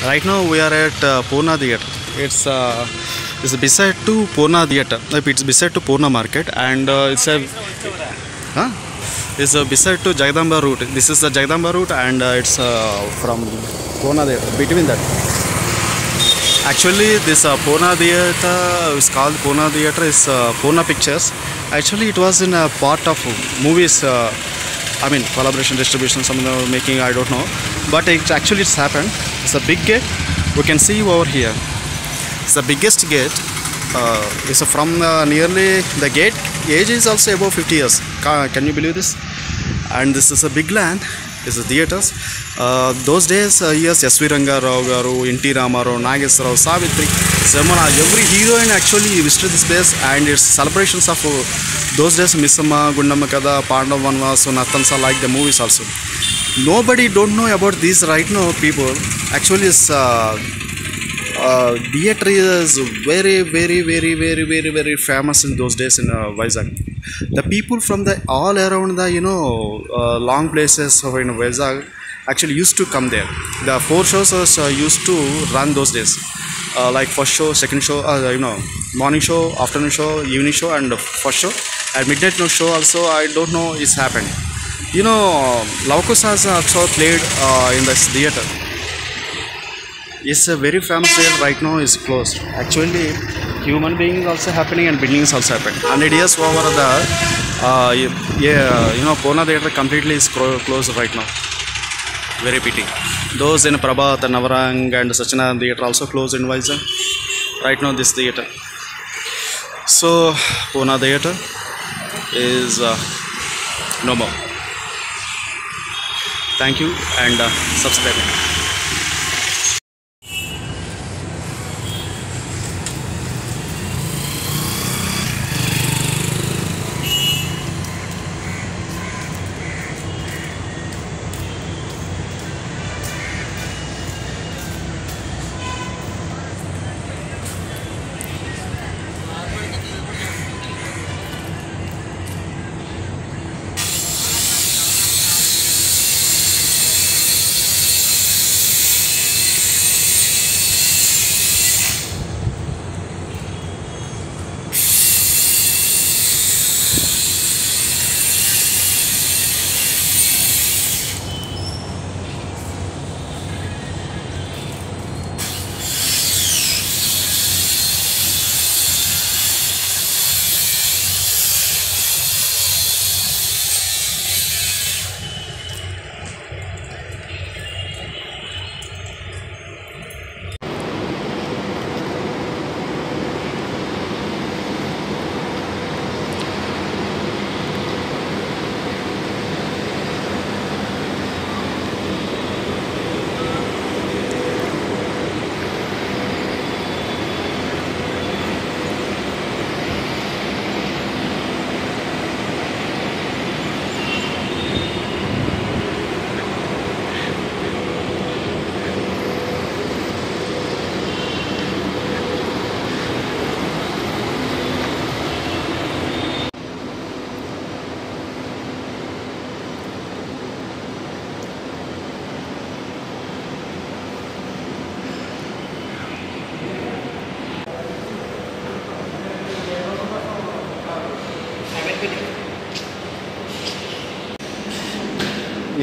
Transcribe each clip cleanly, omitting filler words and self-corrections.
Right now we are at Purna Theatre. It's beside to Purna Theatre. It's beside to Purna Market, and huh? It's beside to Jagdamba route. This is the Jagdamba route, and it's from Purna Theatre. Between that, actually, this Purna Theatre is called Purna Theatre. Is Purna Pictures. Actually, it was in a part of movies. I mean, collaboration, distribution, some making. I don't know, but it's happened. It's a big gate. We can see over here. It's the biggest gate. It's from nearly the gate age is also above 50 years. Can you believe this? And this is a big land. This is theaters. Those days, yes, S.V. Ranga Rao Garu, N.T. Ramarao, Nageswara Rao, Savitri, Samana, every heroine actually visited this place, and it's celebrations of those days. Missamma, Gundamma Kada, Pandav Vanvas, Nathansa, like the movies also. Nobody don't know about this right now. People actually is theatre is very famous in those days in Vizag. The people from the all around the long places of in Vizag actually used to come there. The 4 shows used to run those days, like first show, second show, morning show, afternoon show, evening show, and first show. At midnight no show also. I don't know it's happened. Laukus has also played in this theatre. It's a very famous theatre. Right now is closed. Actually, human beings also happening and buildings also happened. 100 years over the Purna Theatre completely is closed right now. Very pity. Those in Prabhat, Navarang, and Sachinand Theatre also closed in Vizag. Right now this theatre. So Purna Theatre is no more. Thank you, and subscribe.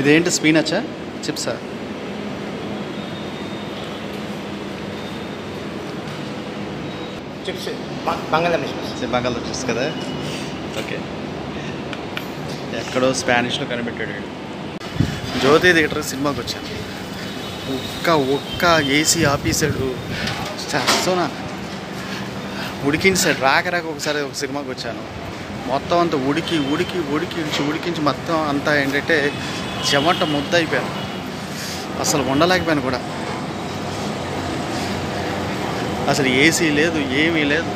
ఇదేంటి స్పీనచ్చా చిప్సా chips బంగాళదుంప chips కదా okay ఎక్కడో స్పానిష్లో కనిపెట్టాడు జ్యోతి theatre సినిమాకి వచ్చాను ఒక్క AC ఆపేసాడు చేస్తున్నా ఉడికించాడు రాక ఒకసారి ఒక సినిమాకి వచ్చాను మొత్తం అంతా ఉడికించి మొత్తం అంతా ఏంటంటే చెమట ముద్ద అయిపోయాను అసలు ఉండలేకపోయాను కూడా అసలు ఏసీ లేదు ఏమీ లేదు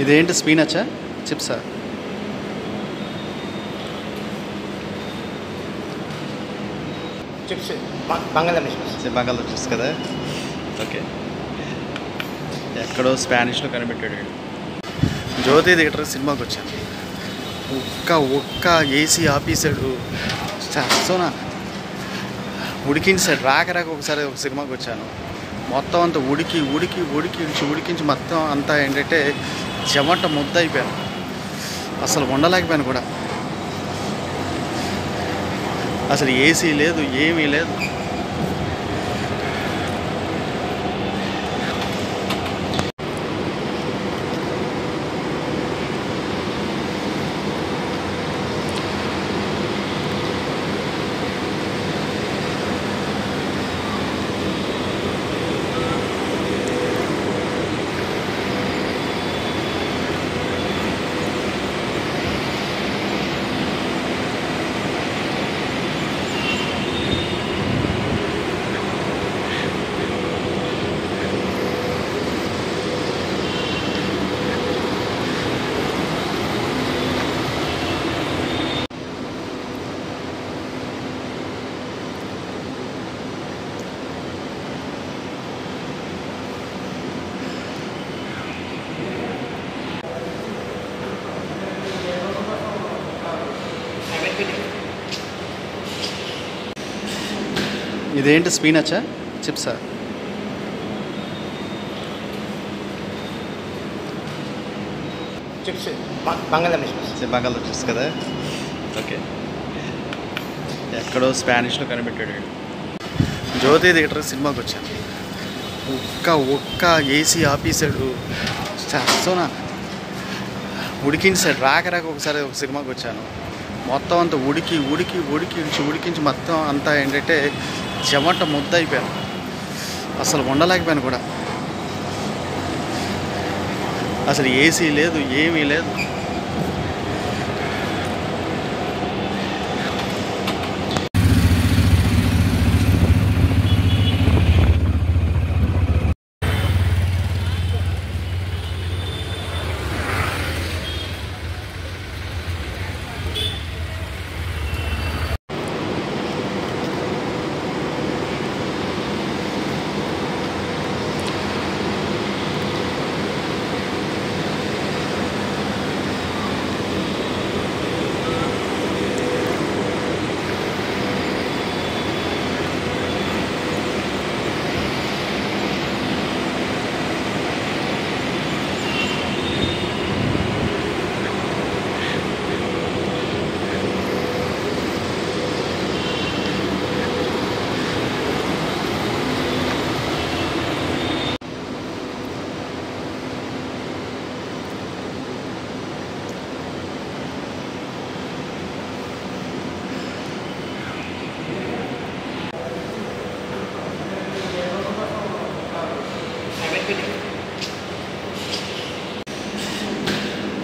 ఇదేంటి స్పీనచ్చా చిప్సా? చిప్స్ బంగాళదుంప చిప్స్. బంగాళదుంప చిప్స్ కదా. ఓకే, ఎక్కడో స్పానిష్లో కనిపెట్టాడు వీడు. జ్యోతి థియేటర్ సినిమాకి వచ్చాను. ఒక్క ఏసీ ఆపేసాడు. సోనా ఉడికించాడు. రాక ఒకసారి ఒక సినిమాకి వచ్చాను. మొత్తం అంతా ఉడికించి మొత్తం అంతా ఏంటంటే చెమట ముద్ద అయిపోయాను. అసలు ఉండలేకపోయాను కూడా. అసలు ఏసీ లేదు, ఏమీ లేదు. ఇదేంటి స్పీనచ్చా చిప్సా? చిప్స్ బంగాళదుంప చిప్స్. బంగాళదుంప చిప్స్ కదా. ఓకే, ఎక్కడో స్పానిష్లో కనిపెట్టాడు వీడు. జ్యోతి థియేటర్ సినిమాకి వచ్చాను. ఒక్క ఏసీ ఆపేసాడు. సోనా ఉడికించాడు. రాక ఒకసారి ఒక సినిమాకి వచ్చాను. మొత్తం అంతా ఉడికించి మొత్తం అంతా ఏంటంటే చెమట ముద్ద అయిపోయాను. అసలు ఉండలేకపోయాను కూడా. అసలు ఏసీ లేదు, ఏమీ లేదు.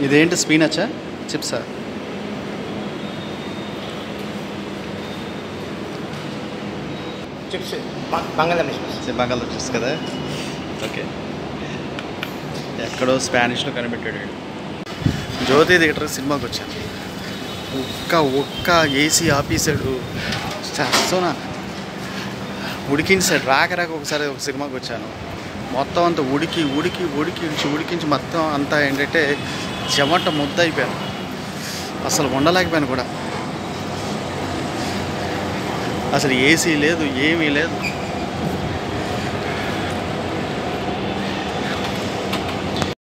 ఇదేంటి స్పీనచ్చా చిప్సా? చిప్స్ బంగాళదుంప చిప్స్. బంగాళదుంప చిప్స్ కదా. ఓకే, ఎక్కడో స్పానిష్లో కనిపెట్టాడు వీడు. జ్యోతి థియేటర్ సినిమాకి వచ్చాను. ఒక్క ఏసీ ఆపేసాడు. సోనా ఉడికించాడు. రాక ఒకసారి ఒక సినిమాకి వచ్చాను. మొత్తం అంతా ఉడికించి మొత్తం అంతా ఏంటంటే చెమట ముద్ద అయిపోయాను. అసలు ఉండలేకపోయాను కూడా. అసలు ఏసీ లేదు, ఏమీ లేదు.